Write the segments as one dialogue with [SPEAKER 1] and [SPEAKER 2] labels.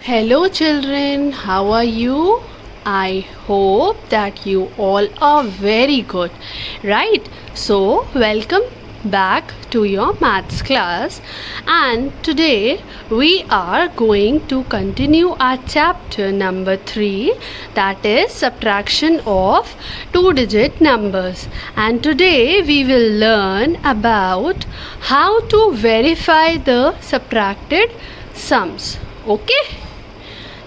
[SPEAKER 1] Hello children, how are you? I hope that you all are very good, right? So, welcome back to your maths class, and today we are going to continue our chapter number 3, that is subtraction of two-digit numbers. And today we will learn about how to verify the subtracted sums. Okay?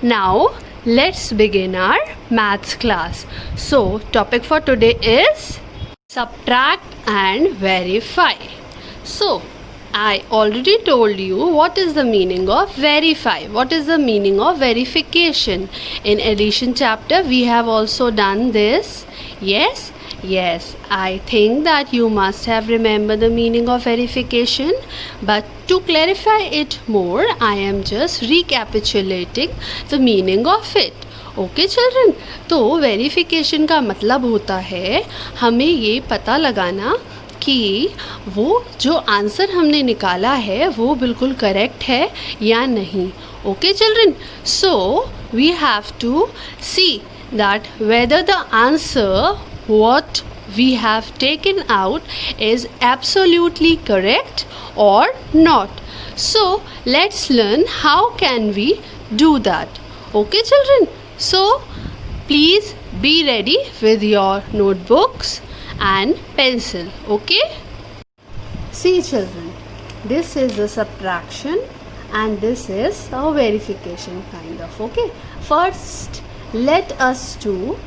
[SPEAKER 1] Now let's begin our maths class. So topic for today is subtract and verify. So I already told you what is the meaning of verify, what is the meaning of verification. In addition chapter we have also done this. Yes, I think that you must have remembered the meaning of verification, but to clarify it more, I am just recapitulating the meaning of it. Okay children, तो verification का मतलब होता है हमें ये पता लगाना कि वो जो आंसर हमने निकाला है वो बिल्कुल करेक्ट है या नहीं. Okay children, so we have to see that whether the answer what we have taken out is absolutely correct or not. So let's learn how can we do that. Okay children, so please be ready with your notebooks and pencil. Okay, see children, this is a subtraction and this is a verification kind of. Okay, first let us do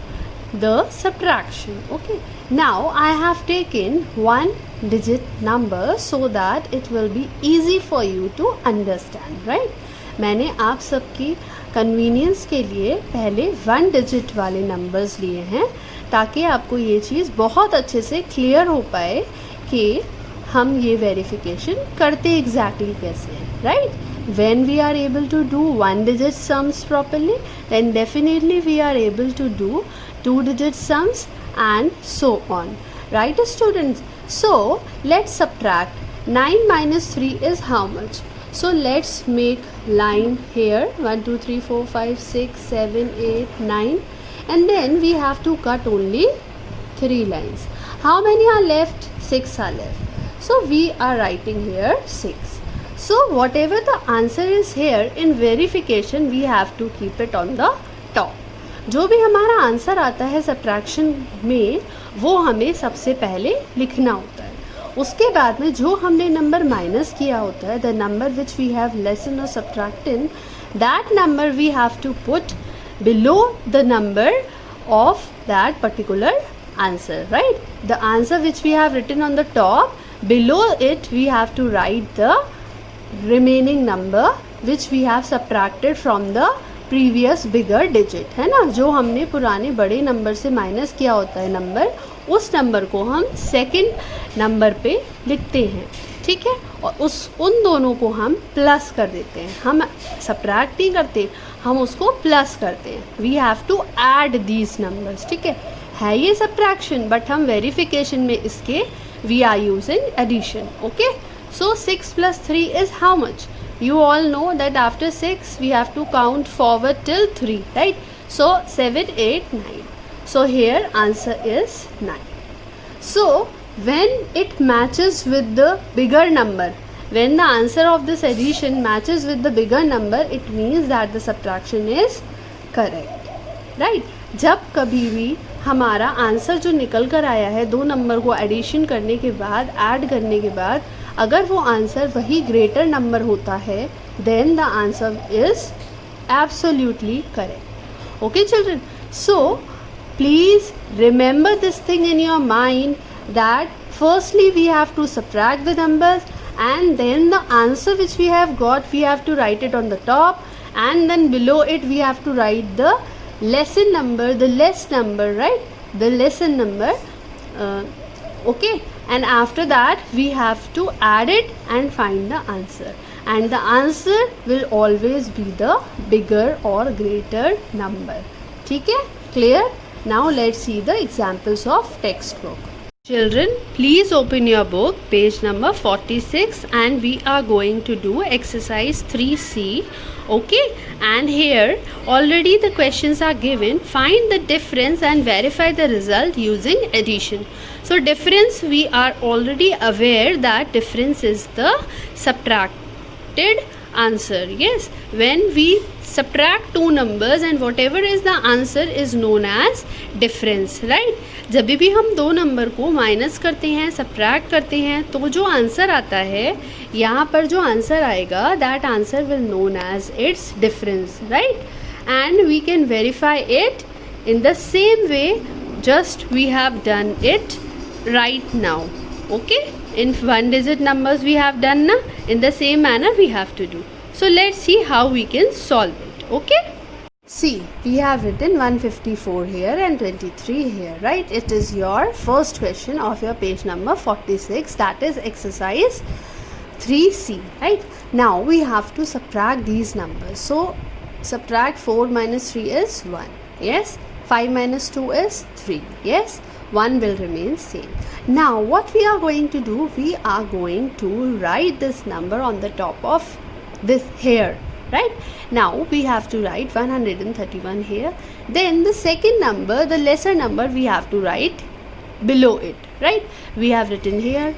[SPEAKER 1] the subtraction. Okay, now I have taken one digit number so that it will be easy for you to understand, right? मैंने आप सबकी convenience के लिए पहले one digit वाले numbers लिए हैं ताकि आपको ये चीज़ बहुत अच्छे से क्लियर हो पाए कि हम ये वेरिफिकेशन करते एग्जैक्टली कैसे हैं, right? When we are able to do one digit sums properly, then definitely we are able to do two digit sums and so on, right students? So let's subtract. 9 minus 3 is how much? So let's make line here, 1 2 3 4 5 6 7 8 9, and then we have to cut only 3 lines. How many are left? 6 are left. So we are writing here 6. So whatever the answer is here, in verification we have to keep it on the top. जो भी हमारा answer आता है subtraction में वो हमें सबसे पहले लिखना होता है. उसके बाद में जो हमने नंबर माइनस किया होता है, the number which we have lesson और subtracted, that number we have to put below the number of that particular answer, right? The answer which we have written on the top, below it we have to write the remaining number which we have subtracted from the previous bigger digit, है ना? जो हमने पुराने बड़े number से minus किया होता है नंबर, उस नंबर को हम सेकंड नंबर पे लिखते हैं, ठीक है? और उन दोनों को हम प्लस कर देते हैं. हम सब्ट्रैक्ट नहीं करते, हम उसको प्लस करते हैं. We have to add these numbers, ठीक है ये सब्ट्रैक्शन, बट हम वेरिफिकेशन में इसके we are using addition. Okay, so 6 plus 3 is how much? You all know that after 6 we have to count forward till 3, right? So 7 8 9. So here answer is 9. So when it matches with the bigger number, when the answer of this addition matches with the bigger number, it means that the subtraction is correct, right? जब कभी भी हमारा answer जो निकल कर आया है दो नंबर को एडिशन करने के बाद, ऐड करने के बाद, अगर वो आंसर वही ग्रेटर नंबर होता है, then the answer is absolutely correct. Okay children, so please remember this thing in your mind that firstly we have to subtract the numbers and then the answer which we have got, we have to write it on the top, and then below it we have to write the lesson number, the less number, right? The lesson number. Okay, and after that we have to add it and find the answer, and the answer will always be the bigger or greater number. ठीक है, clear? Now let's see the examples of textbook. Children, please open your book, page number 46, and we are going to do exercise 3C. Okay, and here already the questions are given. Find the difference and verify the result using addition. So difference, we are already aware that difference is the subtracted answer. Yes, when we subtract two numbers and whatever is the answer is known as difference, right? जब भी हम दो number को minus करते हैं, subtract करते हैं, तो जो आंसर आता है, यहाँ पर जो आंसर आएगा, that answer will known as its difference, right? And we can verify it in the same way just we have done it right now. Okay, in one digit numbers we have done na, in the same manner we have to do. So let's see how we can solve it. Okay, see, we have written 154 here and 23 here, right? It is your first question of your page number 46, that is exercise 3C, right? Now we have to subtract these numbers. So subtract 4 minus 3 is 1, yes. 5 minus 2 is 3, yes. 1 will remain same. Now what we are going to do, we are going to write this number on the top of this here, right? Now we have to write 131 here. Then the second number, the lesser number, we have to write below it, right? We have written here.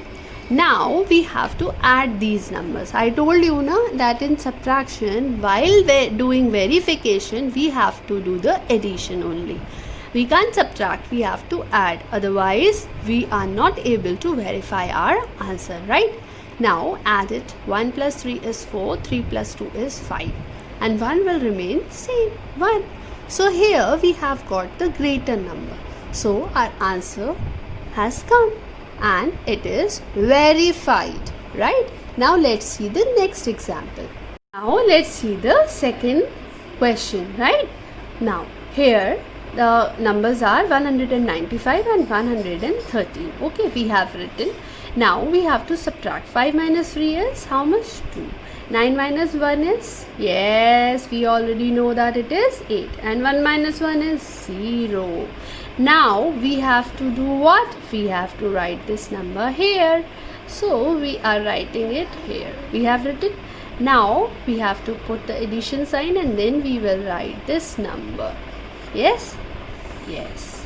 [SPEAKER 1] Now we have to add these numbers. I told you na that in subtraction, while doing verification, we have to do the addition only. We can't subtract, we have to add, otherwise we are not able to verify our answer, right? Now add it. 1 plus 3 is 4, 3 plus 2 is 5, and 1 will remain same, 1. So here we have got the greater number, so our answer has come and it is verified, right? Now let's see the next example. Now let's see the second question, right? Now here the numbers are 195 and 113. Okay, we have written. Now we have to subtract. 5 minus 3 is how much? 2. 9 minus 1 is? Yes, we already know that it is 8. And 1 minus 1 is 0. Now we have to do what? We have to write this number here. So we are writing it here. We have written. Now we have to put the addition sign and then we will write this number. Yes, yes.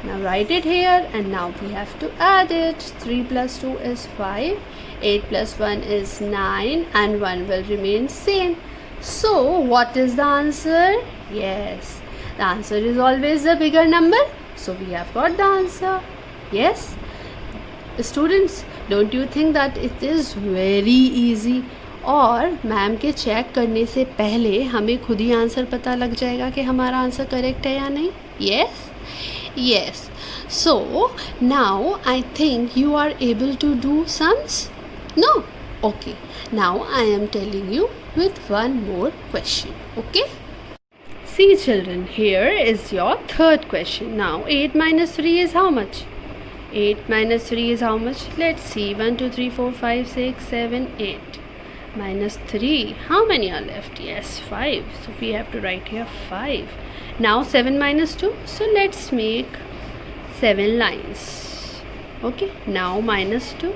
[SPEAKER 1] Now write it here and now we have to add it. 3 plus 2 is 5, 8 plus 1 is 9, and 1 will remain same. So what is the answer? Yes, the answer is always the bigger number, so we have got the answer. Yes, students, don't you think that it is very easy? और ma'am के check करने से पहले हमें खुद ही answer पता लग जाएगा कि हमारा आंसर करेक्ट है या नहीं. Yes, yes. So now I think you are able to do sums. No? Okay, now I am telling you with one more question. Okay, see children, here is your third question. Now 8 minus 3 is how much? 8 minus 3 is how much? Let's see. 1 2 3 4 5 6 7 8 minus 3, how many are left? Yes, 5. So we have to write here 5. Now 7 minus 2, so let's make 7 lines. Okay, now minus 2,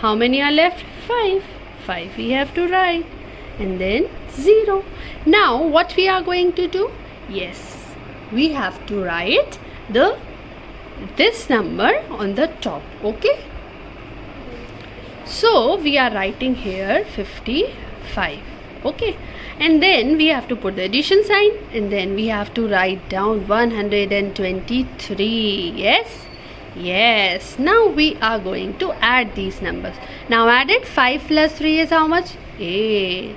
[SPEAKER 1] how many are left? 5. 5 we have to write, and then 0. Now what we are going to do? Yes, we have to write this number on the top. Okay, so we are writing here 55. Okay, and then we have to put the addition sign and then we have to write down 123. Yes, yes. Now we are going to add these numbers. Now add it. 5 plus 3 is how much? 8.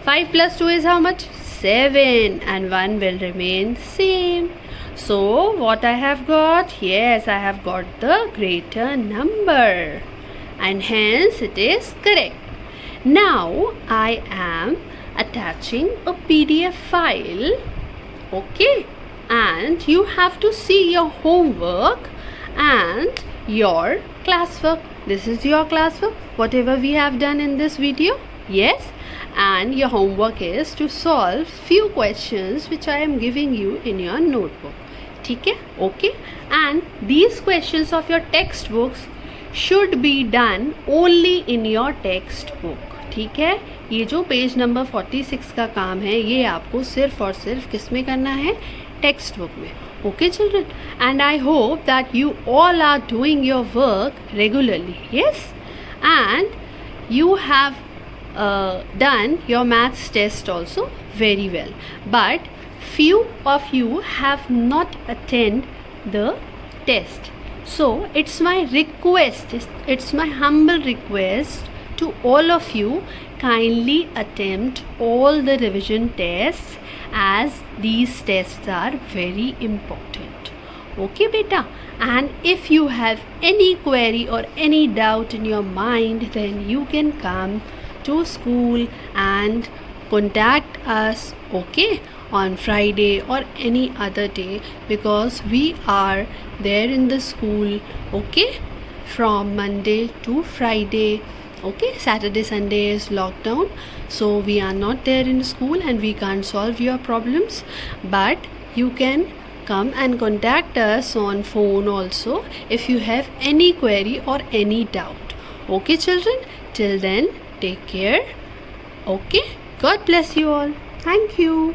[SPEAKER 1] 5 plus 2 is how much? 7, and 1 will remain same. So what I have got? Yes, I have got the greater number, and hence it is correct. Now I am attaching a PDF file. Okay, and you have to see your homework and your classwork. This is your classwork, whatever we have done in this video. Yes, and your homework is to solve few questions which I am giving you in your notebook. ठीक है, okay. And these questions of your text books should be done only in your text book. ठीक है, ये जो page number 46 का काम है ये आपको सिर्फ और सिर्फ किस में करना है, टेक्स्ट बुक में. Okay children, and I hope that you all are doing your work regularly. Yes, and you have done your maths test also very well, but few of you have not attend the test. So it's my request, it's my humble request to all of you, kindly attempt all the revision tests as these tests are very important. Okay beta, and if you have any query or any doubt in your mind, then you can come to school and contact us, okay, on Friday or any other day, because we are there in the school, okay, from Monday to Friday. Okay, Saturday Sunday is lockdown, so we are not there in school and we can't solve your problems, but you can come and contact us on phone also if you have any query or any doubt. Okay children, till then take care. Okay, God bless you all. Thank you.